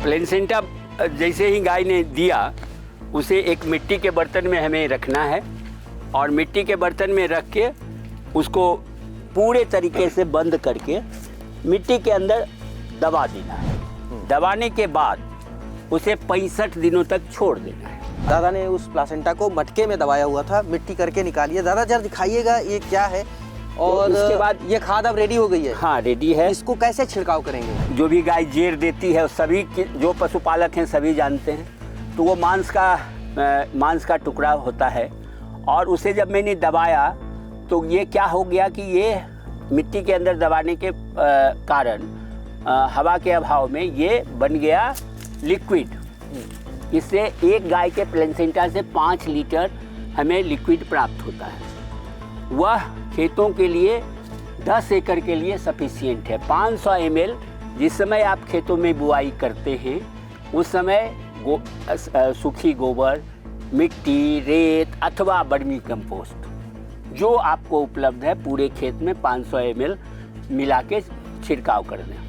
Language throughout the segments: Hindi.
प्लेसेंटा जैसे ही गाय ने दिया उसे एक मिट्टी के बर्तन में हमें रखना है और मिट्टी के बर्तन में रख के उसको पूरे तरीके से बंद करके मिट्टी के अंदर दबा देना है। दबाने के बाद उसे 65 दिनों तक छोड़ देना है। दादा ने उस प्लासेंटा को मटके में दबाया हुआ था, मिट्टी करके निकालिए। दादा जरा दिखाइएगा ये क्या है, और उसके बाद ये खाद अब रेडी हो गई है। हाँ, रेडी है। इसको कैसे छिड़काव करेंगे? जो भी गाय जेर देती है सभी जो पशुपालक हैं सभी जानते हैं, तो वो मांस का टुकड़ा होता है और उसे जब मैंने दबाया तो ये क्या हो गया कि ये मिट्टी के अंदर दबाने के कारण हवा के अभाव में ये बन गया लिक्विड। इससे एक गाय के प्लेसेंटा से 5 लीटर हमें लिक्विड प्राप्त होता है। वह खेतों के लिए 10 एकड़ के लिए सफिशिएंट है। 500 ml जिस समय आप खेतों में बुआई करते हैं उस समय सूखी गोबर, मिट्टी, रेत अथवा वर्मी कंपोस्ट जो आपको उपलब्ध है पूरे खेत में 500 ml मिला के छिड़काव कर दें।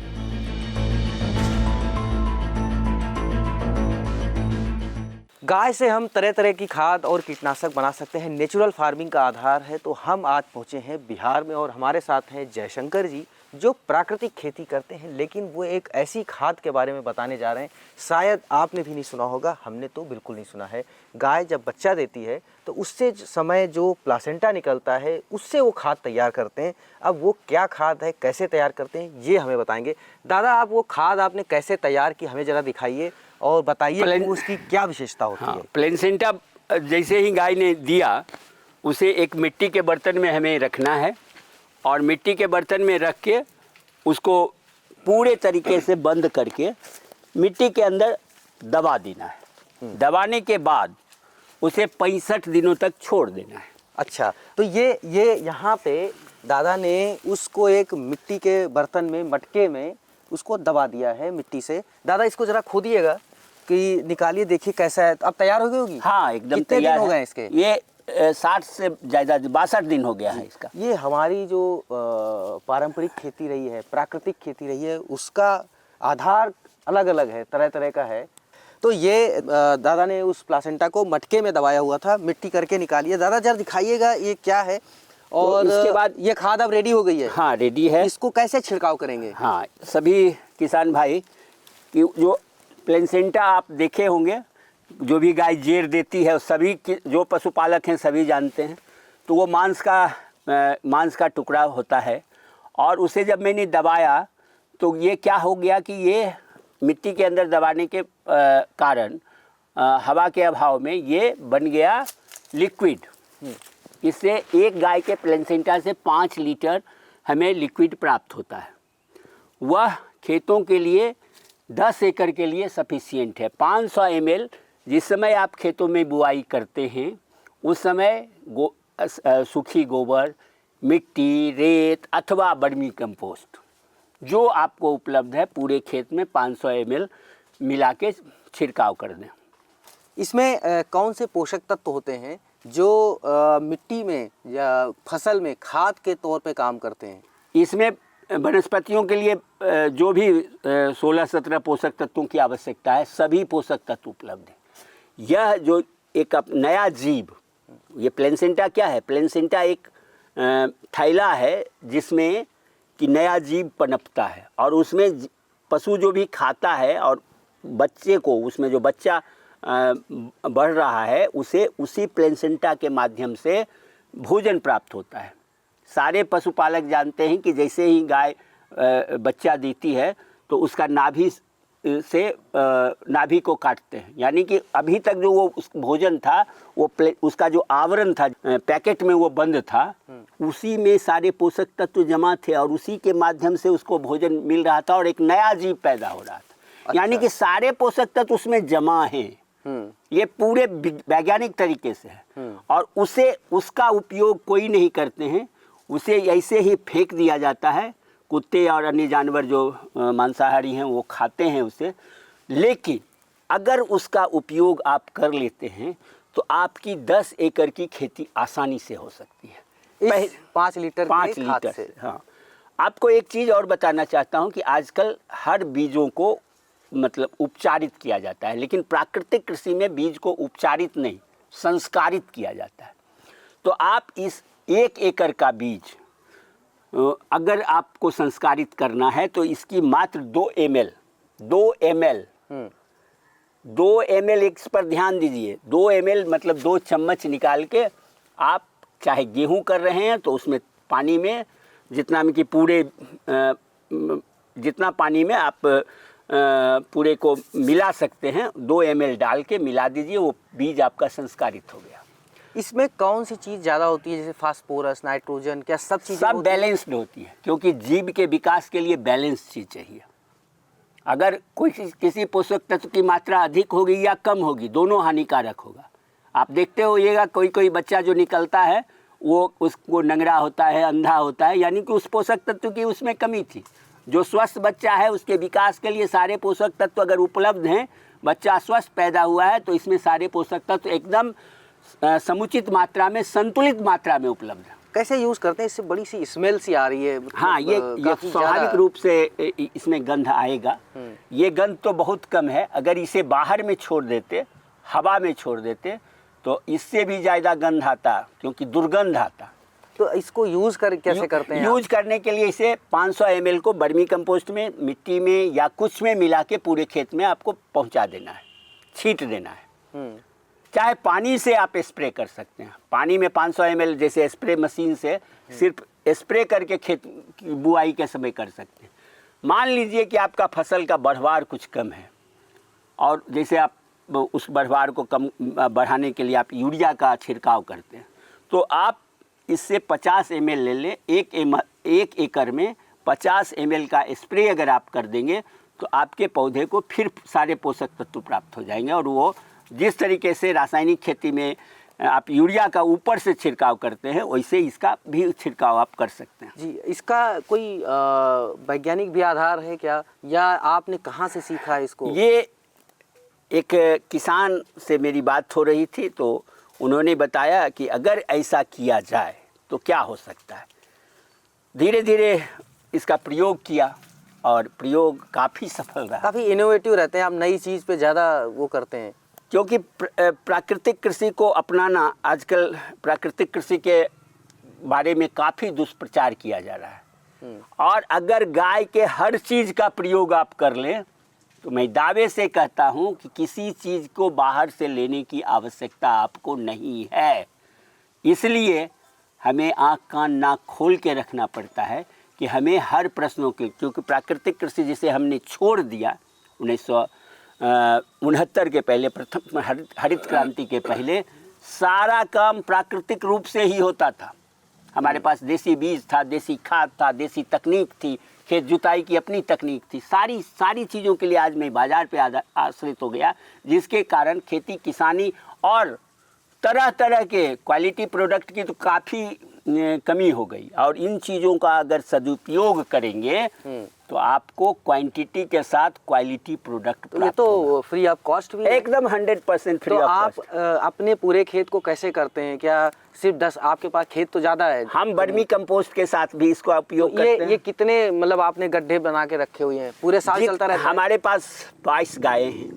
गाय से हम तरह तरह की खाद और कीटनाशक बना सकते हैं, नेचुरल फार्मिंग का आधार है। तो हम आज पहुंचे हैं बिहार में और हमारे साथ हैं जयशंकर जी जो प्राकृतिक खेती करते हैं, लेकिन वो एक ऐसी खाद के बारे में बताने जा रहे हैं शायद आपने भी नहीं सुना होगा, हमने तो बिल्कुल नहीं सुना है। गाय जब बच्चा देती है तो उससे समय जो प्लासेंटा निकलता है उससे वो खाद तैयार करते हैं। अब वो क्या खाद है, कैसे तैयार करते हैं, ये हमें बताएंगे। दादा आप वो खाद आपने कैसे तैयार की हमें ज़रा दिखाइए और बताइए उसकी क्या विशेषता होती है। प्लेसेंटा जैसे ही गाय ने दिया उसे एक मिट्टी के बर्तन में हमें रखना है और मिट्टी के बर्तन में रख के उसको पूरे तरीके से बंद करके मिट्टी के अंदर दबा देना है। दबाने के बाद उसे 65 दिनों तक छोड़ देना है। अच्छा, तो ये यहाँ पे दादा ने उसको एक मिट्टी के बर्तन में, मटके में उसको दबा दिया है मिट्टी से। दादा इसको जरा खोदिएगा कि निकालिए, देखिए कैसा है। अब तैयार हो गई होगी? हाँ, एकदम कितने तैयार दिन हो है। गए इसके? ये 60 से ज़्यादा 62 दिन हो गया है इसका। ये हमारी जो पारंपरिक खेती रही है, प्राकृतिक खेती रही है, उसका आधार अलग अलग है, तरह तरह का है। तो ये दादा ने उस प्लासेंटा को मटके में दबाया हुआ था, मिट्टी करके निकालिए। दादा जरा दिखाइएगा ये क्या है, और तो इसके बाद ये खाद अब रेडी हो गई है। हाँ, रेडी है। इसको कैसे छिड़काव करेंगे? हाँ, सभी किसान भाई कि जो प्लेसेंटा आप देखे होंगे, जो भी गाय जेर देती है सभी जो पशुपालक हैं सभी जानते हैं, तो वो मांस का टुकड़ा होता है और उसे जब मैंने दबाया तो ये क्या हो गया कि ये मिट्टी के अंदर दबाने के कारण हवा के अभाव में ये बन गया लिक्विड। इससे एक गाय के प्लेसेंटा से 5 लीटर हमें लिक्विड प्राप्त होता है। वह खेतों के लिए 10 एकड़ के लिए सफिशिएंट है। 500 ml जिस समय आप खेतों में बुआई करते हैं उस समय सूखी गोबर, मिट्टी, रेत अथवा वर्मी कंपोस्ट जो आपको उपलब्ध है पूरे खेत में 500 ml मिला के छिड़काव कर दें। इसमें कौन से पोषक तत्व होते हैं जो मिट्टी में या फसल में खाद के तौर पे काम करते हैं? इसमें वनस्पतियों के लिए जो भी 16-17 पोषक तत्वों की आवश्यकता है सभी पोषक तत्व उपलब्ध हैं। यह जो एक नया जीव, ये प्लेसेंटा क्या है? प्लेसेंटा एक थैला है जिसमें कि नया जीव पनपता है और उसमें पशु जो भी खाता है और बच्चे को, उसमें जो बच्चा बढ़ रहा है उसे उसी प्लेसेंटा के माध्यम से भोजन प्राप्त होता है। सारे पशुपालक जानते हैं कि जैसे ही गाय बच्चा देती है तो उसका नाभि को काटते हैं, यानी कि अभी तक जो वो उस भोजन था वो उसका जो आवरण था पैकेट में वो बंद था, उसी में सारे पोषक तत्व जमा थे और उसी के माध्यम से उसको भोजन मिल रहा था और एक नया जीव पैदा हो रहा था। अच्छा। यानी कि सारे पोषक तत्व उसमें जमा हैं। ये पूरे वैज्ञानिक तरीके से है और उसका उपयोग कोई नहीं करते हैं, उसे ऐसे ही फेंक दिया जाता है। कुत्ते और अन्य जानवर जो मांसाहारी हैं वो खाते हैं उसे, लेकिन अगर उसका उपयोग आप कर लेते हैं तो आपकी 10 एकड़ की खेती आसानी से हो सकती है। 5 लीटर से। हाँ, आपको एक चीज़ और बताना चाहता हूँ कि आजकल हर बीजों को मतलब उपचारित किया जाता है, लेकिन प्राकृतिक कृषि में बीज को उपचारित नहीं, संस्कारित किया जाता है। तो आप इस 1 एकड़ का बीज अगर आपको संस्कारित करना है तो इसकी मात्र 2 ml इस पर ध्यान दीजिए। 2 ml मतलब 2 चम्मच निकाल के आप चाहे गेहूं कर रहे हैं तो उसमें पानी में जितना में कि पूरे जितना पानी में आप पूरे को मिला सकते हैं 2 ml डाल के मिला दीजिए, वो बीज आपका संस्कारित हो गया। इसमें कौन सी चीज़ ज़्यादा होती है, जैसे फास्फोरस, नाइट्रोजन, क्या सब चीज़ें सब होती हैं? बैलेंस्ड होती है, क्योंकि जीव के विकास के लिए बैलेंस चीज़ चाहिए। अगर कोई किसी पोषक तत्व की मात्रा अधिक होगी या कम होगी, दोनों हानिकारक होगा। आप देखते होइएगा कोई बच्चा जो निकलता है वो उसको नंगरा होता है, अंधा होता है, यानी कि उस पोषक तत्व की उसमें कमी थी। जो स्वस्थ बच्चा है उसके विकास के लिए सारे पोषक तत्व अगर उपलब्ध हैं, बच्चा स्वस्थ पैदा हुआ है तो इसमें सारे पोषक तत्व एकदम समुचित मात्रा में, संतुलित मात्रा में उपलब्ध है। कैसे यूज़ करते हैं? इससे बड़ी सी स्मेल सी आ रही है। हाँ, ये काफ़ी स्वाभाविक रूप से इसमें गंध आएगा। ये गंध तो बहुत कम है। अगर इसे बाहर में छोड़ देते, हवा में छोड़ देते तो इससे भी ज़्यादा गंध आता, क्योंकि दुर्गंध आता। तो इसको यूज़ कर कैसे करते हैं? यूज करने के लिए इसे 500 ml को वर्मी कंपोस्ट में, मिट्टी में या कुछ में मिला के पूरे खेत में आपको पहुंचा देना है, छींट देना है। चाहे पानी से आप स्प्रे कर सकते हैं। पानी में 500 ml जैसे स्प्रे मशीन से सिर्फ स्प्रे करके खेत की बुआई के समय कर सकते हैं। मान लीजिए कि आपका फसल का बढ़वार कुछ कम है और जैसे आप उस बढ़वार को कम बढ़ाने के लिए आप यूरिया का छिड़काव करते हैं, तो आप इससे 50 ml ले लें। 1 एकड़ में 50 ml का स्प्रे अगर आप कर देंगे तो आपके पौधे को फिर सारे पोषक तत्व प्राप्त हो जाएंगे। और वो जिस तरीके से रासायनिक खेती में आप यूरिया का ऊपर से छिड़काव करते हैं, वैसे इसका भी छिड़काव आप कर सकते हैं। जी, इसका कोई वैज्ञानिक भी आधार है क्या, या आपने कहाँ से सीखा इसको? ये एक किसान से मेरी बात हो रही थी तो उन्होंने बताया कि अगर ऐसा किया जाए तो क्या हो सकता है। धीरे धीरे इसका प्रयोग किया और प्रयोग काफ़ी सफल रहा। काफ़ी इनोवेटिव रहते हैं आप, नई चीज़ पे ज़्यादा वो करते हैं। क्योंकि प्राकृतिक कृषि को अपनाना, आजकल प्राकृतिक कृषि के बारे में काफ़ी दुष्प्रचार किया जा रहा है। और अगर गाय के हर चीज़ का प्रयोग आप कर लें तो मैं दावे से कहता हूं कि किसी चीज़ को बाहर से लेने की आवश्यकता आपको नहीं है। इसलिए हमें आँख कान नाक खोल के रखना पड़ता है कि हमें हर प्रश्नों के, क्योंकि प्राकृतिक कृषि जिसे हमने छोड़ दिया 1969 के पहले, प्रथम हरित क्रांति के पहले सारा काम प्राकृतिक रूप से ही होता था। हमारे पास देसी बीज था, देसी खाद था, देसी तकनीक थी, खेत जुताई की अपनी तकनीक थी। सारी चीज़ों के लिए आज मैं बाज़ार पे आश्रित हो गया, जिसके कारण खेती किसानी और तरह तरह के क्वालिटी प्रोडक्ट की तो काफ़ी कमी हो गई। और इन चीज़ों का अगर सदुपयोग करेंगे तो आपको क्वांटिटी के साथ क्वालिटी प्रोडक्ट ये तो फ्री ऑफ कॉस्ट भी है? एकदम 100% फ्री तो ऑफ आप कॉस्ट। अपने पूरे खेत को कैसे करते हैं? क्या सिर्फ 10, आपके पास खेत तो ज़्यादा है? हम वर्मी कंपोस्ट के साथ भी इसको उपयोग करते हैं। ये कितने, मतलब आपने गड्ढे बना के रखे हुए हैं, पूरे साल चलता रहता है? हमारे पास 22 गायें हैं।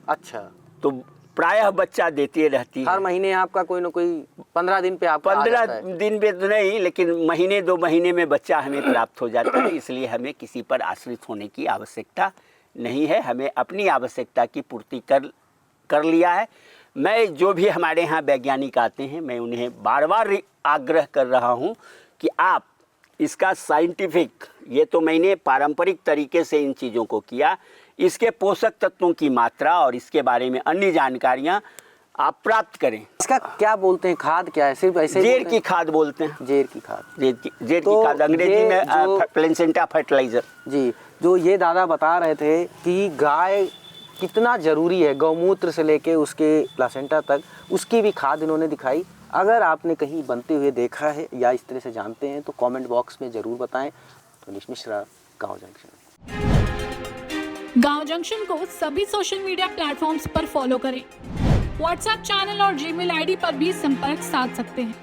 अच्छा, तो प्रायः बच्चा देती रहती है। हर महीने आपका कोई ना कोई 15 दिन पे आपका 15 दिन पे तो नहीं, लेकिन महीने 2 महीने में बच्चा हमें प्राप्त हो जाता है। इसलिए हमें किसी पर आश्रित होने की आवश्यकता नहीं है। हमें अपनी आवश्यकता की पूर्ति कर लिया है। मैं जो भी हमारे यहाँ वैज्ञानिक आते हैं, मैं उन्हें बार बार आग्रह कर रहा हूँ कि आप इसका साइंटिफिक, ये तो मैंने पारंपरिक तरीके से इन चीज़ों को किया, इसके पोषक तत्वों की मात्रा और इसके बारे में अन्य जानकारियाँ आप प्राप्त करें। इसका क्या बोलते हैं, खाद क्या है? सिर्फ ऐसे जेर की खाद बोलते हैं। जेर की खाद। जेर की खाद अंग्रेजी में प्लेसेंटा फर्टिलाइजर। जी, जो ये दादा बता रहे थे कि गाय कितना ज़रूरी है, गौमूत्र से लेके उसके प्लासेंटा तक, उसकी भी खाद इन्होंने दिखाई। अगर आपने कहीं बनते हुए देखा है या इस तरह से जानते हैं तो कमेंट बॉक्स में ज़रूर बताएं। तो निश मिश्रा, गाँव जंक्शन। गाँव जंक्शन को सभी सोशल मीडिया प्लेटफॉर्म्स पर फॉलो करें। व्हाट्सएप चैनल और जीमेल आईडी पर भी संपर्क साध सकते हैं।